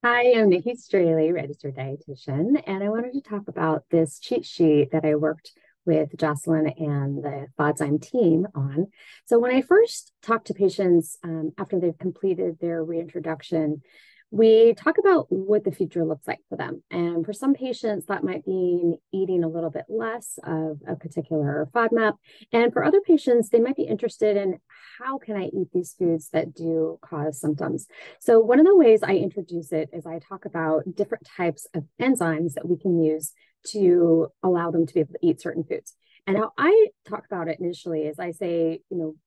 Hi, I'm Niki Strealy, registered dietitian, and I wanted to talk about this cheat sheet that I worked with Jocelyn and the FODZYME team on. So when I first talk to patients after they've completed their reintroduction, we talk about what the future looks like for them. And for some patients, that might mean eating a little bit less of a particular FODMAP. And for other patients, they might be interested in how can I eat these foods that do cause symptoms. So one of the ways I introduce it is I talk about different types of enzymes that we can use to allow them to be able to eat certain foods. And how I talk about it initially is I say,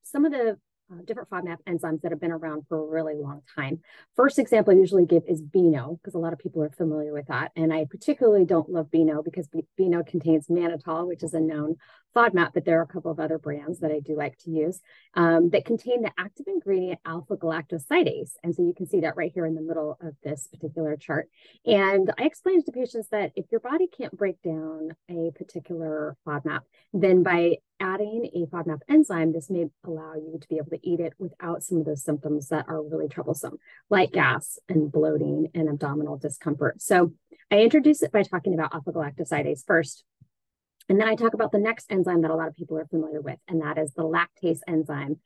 some of the different FODMAP enzymes that have been around for a really long time. First example I usually give is Beano, because a lot of people are familiar with that. And I particularly don't love Beano because Beano contains mannitol, which is a known FODMAP, but there are a couple of other brands that I do like to use that contain the active ingredient alpha galactosidase. And so you can see that right here in the middle of this particular chart. And I explain to patients that if your body can't break down a particular FODMAP, then by adding a FODMAP enzyme, this may allow you to be able to eat it without some of those symptoms that are really troublesome, like gas and bloating and abdominal discomfort. So I introduce it by talking about alpha galactosidase first. And then I talk about the next enzyme that a lot of people are familiar with, and that is the lactase enzyme,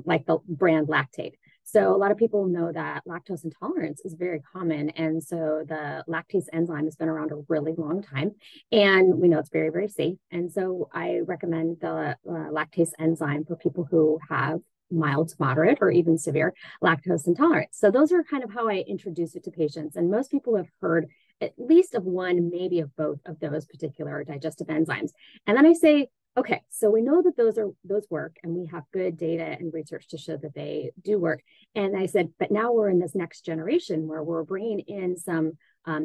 like the brand Lactate. So a lot of people know that lactose intolerance is very common. And so the lactase enzyme has been around a really long time. And we know it's very, very safe. And so I recommend the lactase enzyme for people who have mild to moderate or even severe lactose intolerance. So those are kind of how I introduce it to patients. And most people have heard at least of one, maybe of both of those particular digestive enzymes. And then I say, okay, so we know that those work, and we have good data and research to show that they do work. And I said, but now we're in this next generation where we're bringing in some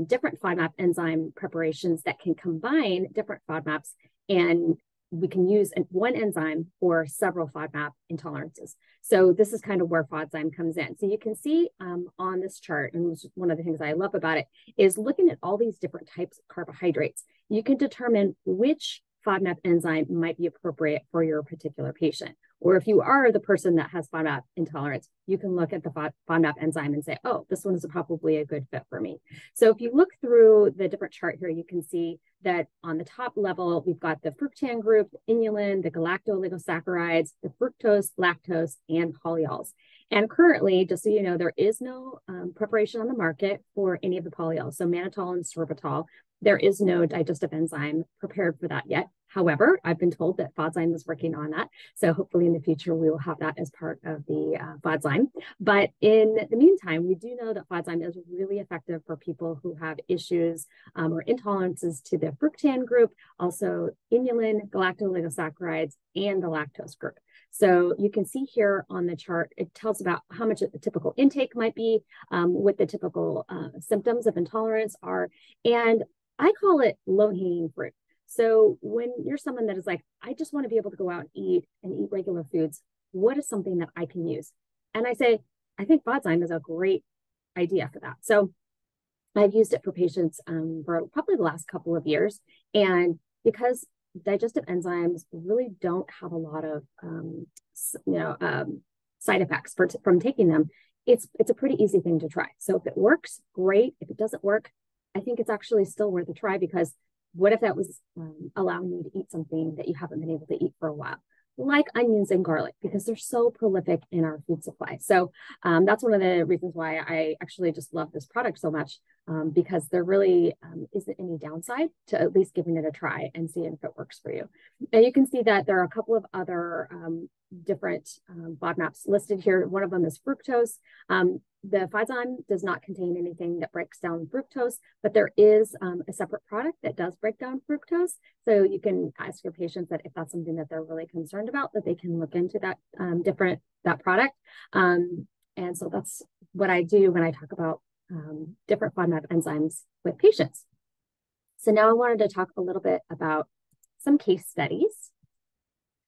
different FODMAP enzyme preparations that can combine different FODMAPs, and we can use one enzyme for several FODMAP intolerances. So this is kind of where FODZYME comes in. So you can see on this chart, and one of the things I love about it is looking at all these different types of carbohydrates. You can determine which FODMAP enzyme might be appropriate for your particular patient. Or if you are the person that has FODMAP intolerance, you can look at the FODMAP enzyme and say, oh, this one is probably a good fit for me. So if you look through the different chart here, you can see that on the top level, we've got the fructan group, the inulin, the galacto-oligosaccharides, the fructose, lactose, and polyols. And currently, just so you know, there is no preparation on the market for any of the polyols. So mannitol and sorbitol, there is no digestive enzyme prepared for that yet. However, I've been told that FODZYME is working on that. So hopefully in the future, we will have that as part of the FODZYME. But in the meantime, we do know that FODZYME is really effective for people who have issues or intolerances to the fructan group, also inulin, galacto-oligosaccharides, and the lactose group. So you can see here on the chart, it tells about how much a typical intake might be, what the typical symptoms of intolerance are. And I call it low-hanging fruit. So when you're someone that is like, I just want to be able to go out and eat regular foods, what is something that I can use? And I say, I think FODZYME is a great idea for that. So I've used it for patients for probably the last couple of years. And because digestive enzymes really don't have a lot of, side effects from taking them, it's a pretty easy thing to try. So if it works, great. If it doesn't work, I think it's actually still worth a try, because what if that was allowing you to eat something that you haven't been able to eat for a while, like onions and garlic, because they're so prolific in our food supply. So that's one of the reasons why I actually just love this product so much, because there really isn't any downside to at least giving it a try and seeing if it works for you. And you can see that there are a couple of other different FODMAPs listed here. One of them is fructose. The FODZYME does not contain anything that breaks down fructose, but there is a separate product that does break down fructose. So you can ask your patients that if that's something that they're really concerned about, that they can look into that that product. And so that's what I do when I talk about different FODMAP enzymes with patients. So now I wanted to talk a little bit about some case studies.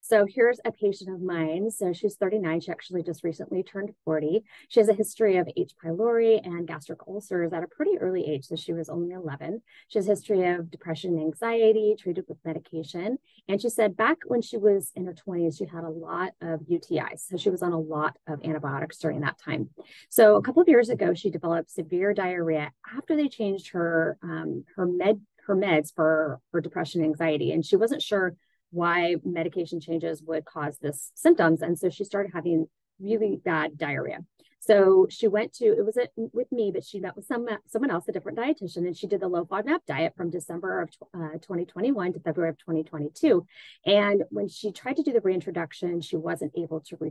So here's a patient of mine. So she's 39. She actually just recently turned 40. She has a history of H. pylori and gastric ulcers at a pretty early age. So she was only 11. She has a history of depression and anxiety, treated with medication. And she said back when she was in her 20s, she had a lot of UTIs. So she was on a lot of antibiotics during that time. So a couple of years ago, she developed severe diarrhea after they changed her meds for depression and anxiety. And she wasn't sure why medication changes would cause this symptoms. And so she started having really bad diarrhea. So she went to, it was with me, but she met with someone else, a different dietitian, and she did the low FODMAP diet from December of 2021 to February of 2022. And when she tried to do the reintroduction, she wasn't able to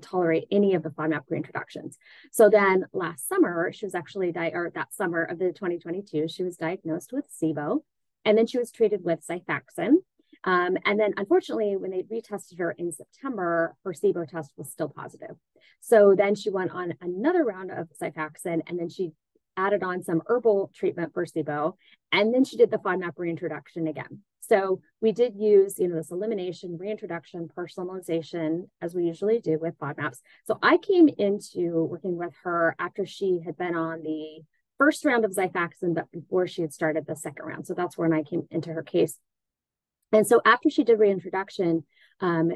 tolerate any of the FODMAP reintroductions. So then last summer, she was actually, that summer of the 2022, she was diagnosed with SIBO, and then she was treated with Xifaxan. And then unfortunately, when they retested her in September, her SIBO test was still positive. So then she went on another round of Xifaxan, and then she added on some herbal treatment for SIBO, and then she did the FODMAP reintroduction again. So we did use, this elimination, reintroduction, personalization, as we usually do with FODMAPs. So I came into working with her after she had been on the first round of Xifaxan, but before she had started the second round. So that's when I came into her case. And so after she did reintroduction,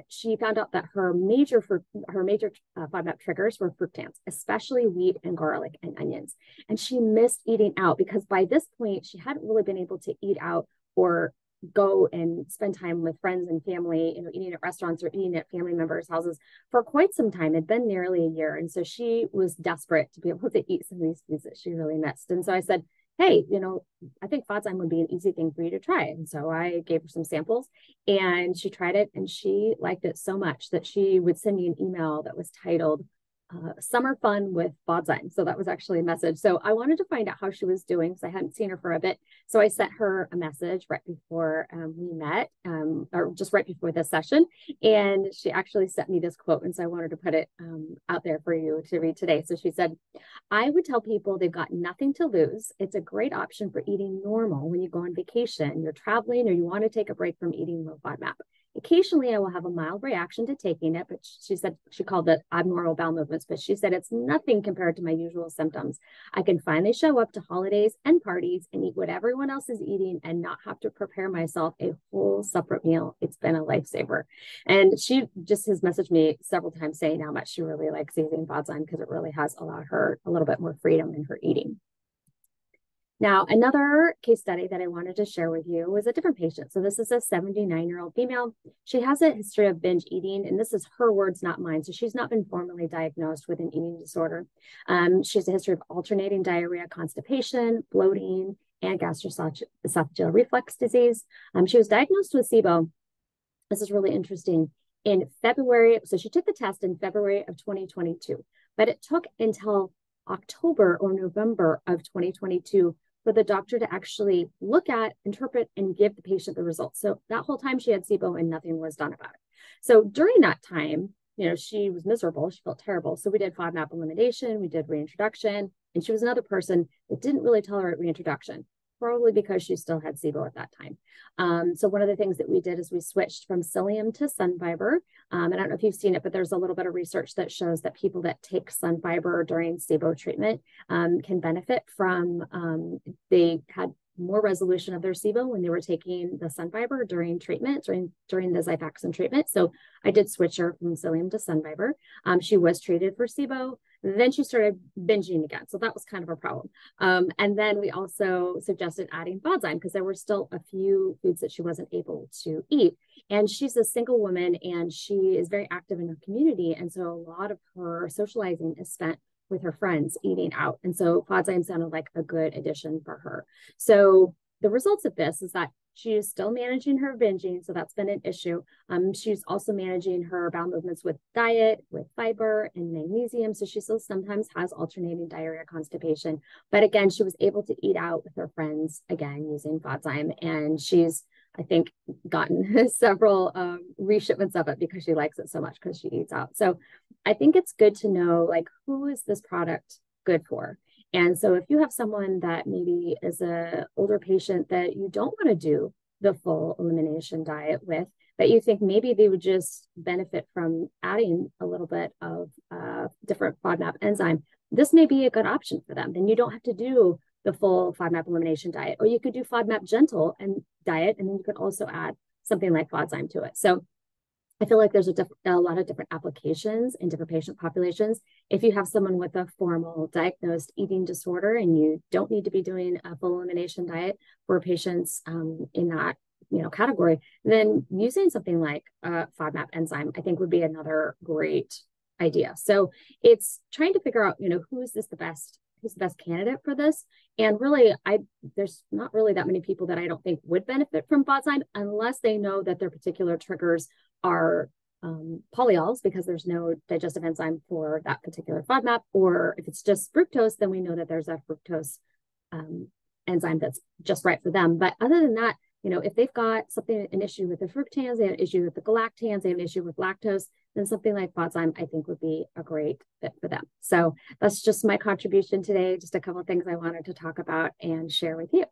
she found out that her major FODMAP triggers were fructans, especially wheat and garlic and onions. And she missed eating out because by this point, she hadn't really been able to eat out or go and spend time with friends and family, eating at restaurants or eating at family members' houses for quite some time. It'd been nearly a year. And so she was desperate to be able to eat some of these foods that she really missed. And so I said, hey, I think FODZYME would be an easy thing for you to try. And so I gave her some samples and she tried it and she liked it so much that she would send me an email that was titled Summer Fun with FODZYME. So that was actually a message. So I wanted to find out how she was doing because I hadn't seen her for a bit. So I sent her a message right before we met, or just right before this session. And she actually sent me this quote. And so I wanted to put it out there for you to read today. So she said, I would tell people they've got nothing to lose. It's a great option for eating normal when you go on vacation, you're traveling, or you want to take a break from eating low FODMAP. Occasionally, I will have a mild reaction to taking it, but she said she called it abnormal bowel movements, but she said it's nothing compared to my usual symptoms. I can finally show up to holidays and parties and eat what everyone else is eating and not have to prepare myself a whole separate meal. It's been a lifesaver. And she just has messaged me several times saying how much she really likes using FODZYME because it really has allowed her a little bit more freedom in her eating. Now, another case study that I wanted to share with you was a different patient. So this is a 79-year-old female. She has a history of binge eating, and this is her words, not mine. So she's not been formally diagnosed with an eating disorder. She has a history of alternating diarrhea, constipation, bloating, and gastroesophageal reflux disease. She was diagnosed with SIBO. This is really interesting. In February, so she took the test in February of 2022, but it took until October or November of 2022 for the doctor to actually look at, interpret, and give the patient the results. So that whole time she had SIBO and nothing was done about it. So during that time, she was miserable. She felt terrible. So we did FODMAP elimination, we did reintroduction, and she was another person that didn't really tolerate reintroduction, probably because she still had SIBO at that time. So one of the things that we did is we switched from psyllium to sun fiber. I don't know if you've seen it, but there's a little bit of research that shows that people that take sun fiber during SIBO treatment can benefit from, they had more resolution of their SIBO when they were taking the sun fiber during treatment, during the Xifaxan treatment. So I did switch her from psyllium to sun fiber. She was treated for SIBO. Then she started binging again. So that was kind of a problem. And then we also suggested adding FODZYME because there were still a few foods that she wasn't able to eat. And she's a single woman and she is very active in her community. And so a lot of her socializing is spent with her friends eating out. And so FODZYME sounded like a good addition for her. So the results of this is that she is still managing her binging, so that's been an issue. She's also managing her bowel movements with diet, with fiber and magnesium. So she still sometimes has alternating diarrhea, constipation. But again, she was able to eat out with her friends, again, using FODZYME. And she's, I think, gotten several reshipments of it because she likes it so much because she eats out. So I think it's good to know, like, who is this product good for? And so if you have someone that maybe is an older patient that you don't want to do the full elimination diet with, that you think maybe they would just benefit from adding a little bit of different FODMAP enzyme, this may be a good option for them. Then you don't have to do the full FODMAP elimination diet, or you could do FODMAP gentle and diet, and then you could also add something like FODZYME to it. So I feel like there's a lot of different applications in different patient populations. If you have someone with a formal diagnosed eating disorder and you don't need to be doing a full elimination diet for patients in that category, then using something like FODMAP enzyme, I think would be another great idea. So it's trying to figure out, who's the best candidate for this. And really, there's not really that many people that I don't think would benefit from FODZYME unless they know that their particular triggers are polyols, because there's no digestive enzyme for that particular FODMAP. Or if it's just fructose, then we know that there's a fructose enzyme that's just right for them. But other than that, if they've got an issue with the fructans, they have an issue with the galactans, they have an issue with lactose, then something like FODZYME, I think, would be a great fit for them. So that's just my contribution today. Just a couple of things I wanted to talk about and share with you.